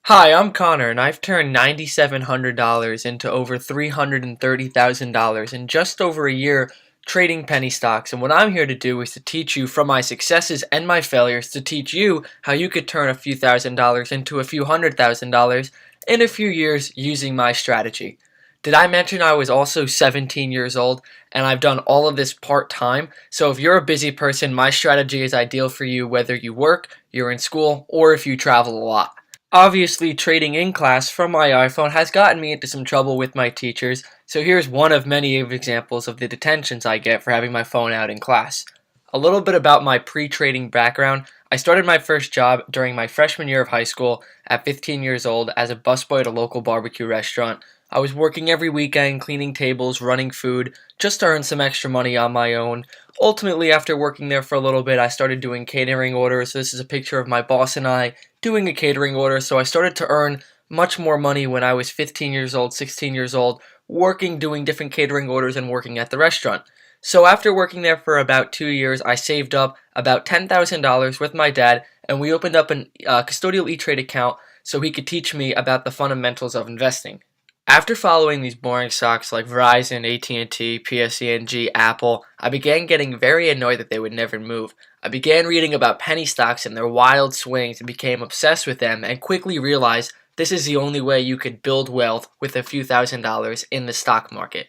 Hi, I'm Connor, and I've turned $9,700 into over $330,000 in just over a year trading penny stocks. And what I'm here to do is to teach you from my successes and my failures to teach you how you could turn a few $1,000s into a few $100,000 in a few years using my strategy. Did I mention I was also 17 years old and I've done all of this part-time? So if you're a busy person, my strategy is ideal for you whether you work, you're in school, or if you travel a lot. Obviously, trading in class from my iPhone has gotten me into some trouble with my teachers, so here's one of many examples of the detentions I get for having my phone out in class. A little bit about my pre-trading background. I started my first job during my freshman year of high school at 15 years old as a busboy at a local barbecue restaurant. I was working every weekend, cleaning tables, running food, just to earn some extra money on my own. Ultimately, after working there for a little bit, I started doing catering orders. This is a picture of my boss and I doing a catering order, so I started to earn much more money when I was 15 years old, 16 years old, working, doing different catering orders, and working at the restaurant. So after working there for about 2 years, I saved up about $10,000 with my dad, and we opened up a custodial E-Trade account so he could teach me about the fundamentals of investing. After following these boring stocks like Verizon, AT&T, PSE&G, Apple, I began getting very annoyed that they would never move. I began reading about penny stocks and their wild swings and became obsessed with them and quickly realized this is the only way you could build wealth with a few $1,000s in the stock market.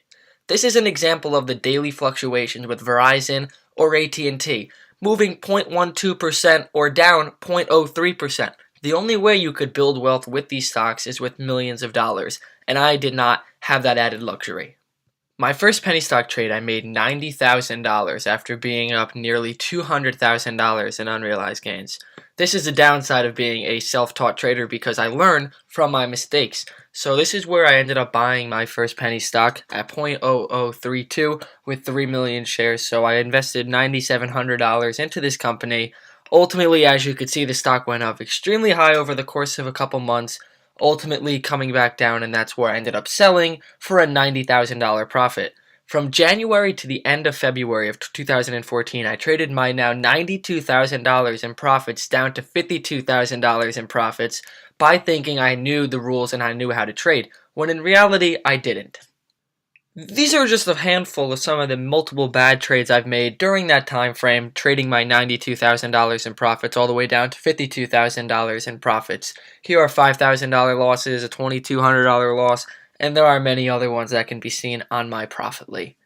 This is an example of the daily fluctuations with Verizon or AT&T, moving 0.12% or down 0.03%. The only way you could build wealth with these stocks is with millions of dollars, and I did not have that added luxury. My first penny stock trade, I made $90,000 after being up nearly $200,000 in unrealized gains. This is the downside of being a self-taught trader because I learn from my mistakes. So this is where I ended up buying my first penny stock at 0.0032 with 3 million shares. So I invested $9,700 into this company. Ultimately, as you could see, the stock went up extremely high over the course of a couple months, ultimately coming back down, and that's where I ended up selling for a $90,000 profit. From January to the end of February of 2014, I traded my now $92,000 in profits down to $52,000 in profits by thinking I knew the rules and I knew how to trade, when in reality I didn't. These are just a handful of some of the multiple bad trades I've made during that time frame, trading my $92,000 in profits all the way down to $52,000 in profits. Here are $5,000 losses, a $2,200 loss, and there are many other ones that can be seen on my Profitly.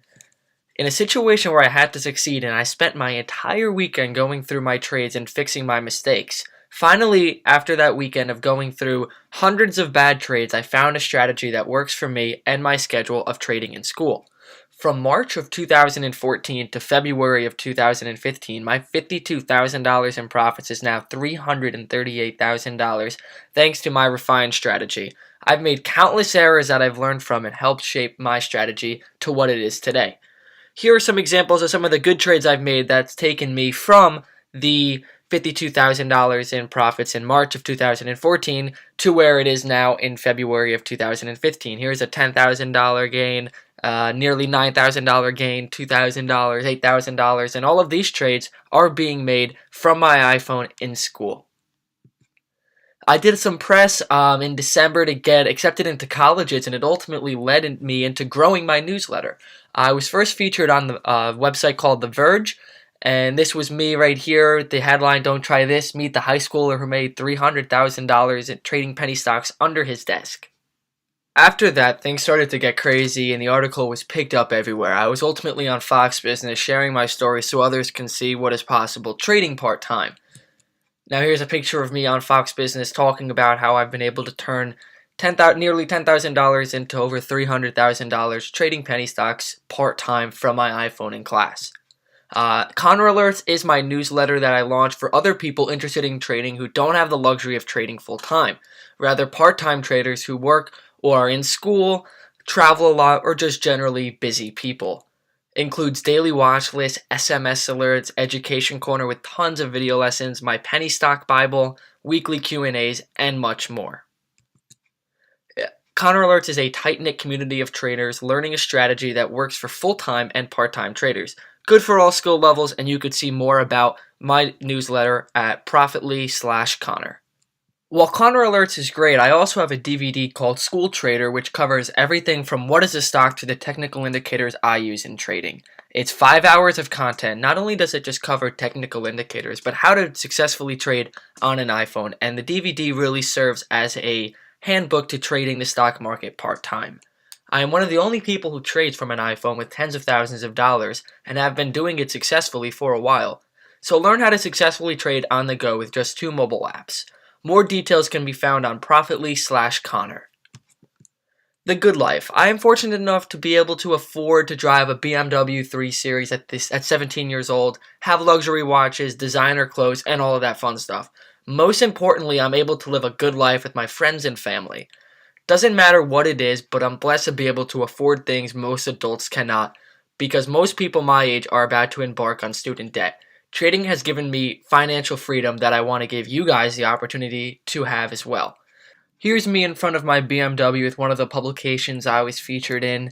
In a situation where I had to succeed and I spent my entire weekend going through my trades and fixing my mistakes, finally, after that weekend of going through hundreds of bad trades, I found a strategy that works for me and my schedule of trading in school. From March of 2014 to February of 2015, my $52,000 in profits is now $338,000 thanks to my refined strategy. I've made countless errors that I've learned from and helped shape my strategy to what it is today. Here are some examples of some of the good trades I've made that's taken me from the $52,000 in profits in March of 2014 to where it is now in February of 2015. Here's a $10,000 gain, nearly $9,000 gain, $2,000, $8,000, and all of these trades are being made from my iPhone in school. I did some press in December to get accepted into colleges, and it ultimately led me into growing my newsletter. I was first featured on the website called The Verge, and this was me right here. The headline, "Don't Try This, Meet the High Schooler Who Made $300,000 in Trading Penny Stocks Under His Desk." After that, things started to get crazy, and the article was picked up everywhere. I was ultimately on Fox Business sharing my story so others can see what is possible trading part-time. Now here's a picture of me on Fox Business talking about how I've been able to turn nearly $10,000 into over $300,000 trading penny stocks part-time from my iPhone in class. Connor Alerts is my newsletter that I launched for other people interested in trading who don't have the luxury of trading full-time. Rather, part-time traders who work or are in school, travel a lot, or just generally busy people. Includes daily watch lists, SMS alerts, education corner with tons of video lessons, my penny stock Bible, weekly Q&As, and much more. Connor Alerts is a tight-knit community of traders learning a strategy that works for full-time and part-time traders. Good for all skill levels, and you could see more about my newsletter at Profitly/Connor. While Connor Alerts is great, I also have a DVD called School Trader, which covers everything from what is a stock to the technical indicators I use in trading. It's 5 hours of content. Not only does it just cover technical indicators, but how to successfully trade on an iPhone, and the DVD really serves as a handbook to trading the stock market part-time. I am one of the only people who trades from an iPhone with tens of thousands of dollars, and have been doing it successfully for a while. So learn how to successfully trade on the go with just 2 mobile apps. More details can be found on Profitly/Connor. The Good Life. I am fortunate enough to be able to afford to drive a BMW 3 Series at 17 years old, have luxury watches, designer clothes, and all of that fun stuff. Most importantly, I'm able to live a good life with my friends and family. Doesn't matter what it is, but I'm blessed to be able to afford things most adults cannot, because most people my age are about to embark on student debt. Trading has given me financial freedom that I want to give you guys the opportunity to have as well. Here's me in front of my BMW with one of the publications I was featured in,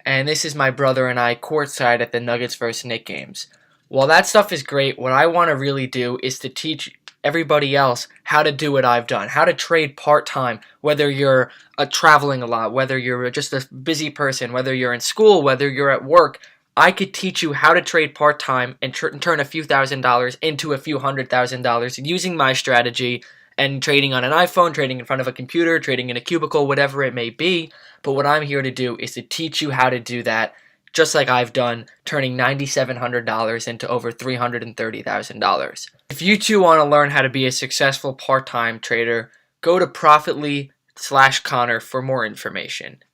and this is my brother and I courtside at the Nuggets vs. Knicks games. While that stuff is great, what I want to really do is to teach everybody else how to do what I've done, how to trade part-time, whether you're traveling a lot, whether you're just a busy person, whether you're in school, whether you're at work. I could teach you how to trade part-time and turn a few $1,000s into a few $100,000 using my strategy and trading on an iPhone, trading in front of a computer, trading in a cubicle, whatever it may be. But what I'm here to do is to teach you how to do that, just like I've done, turning $9,700 into over $330,000. If you too want to learn how to be a successful part-time trader, go to Profitly/Connor for more information.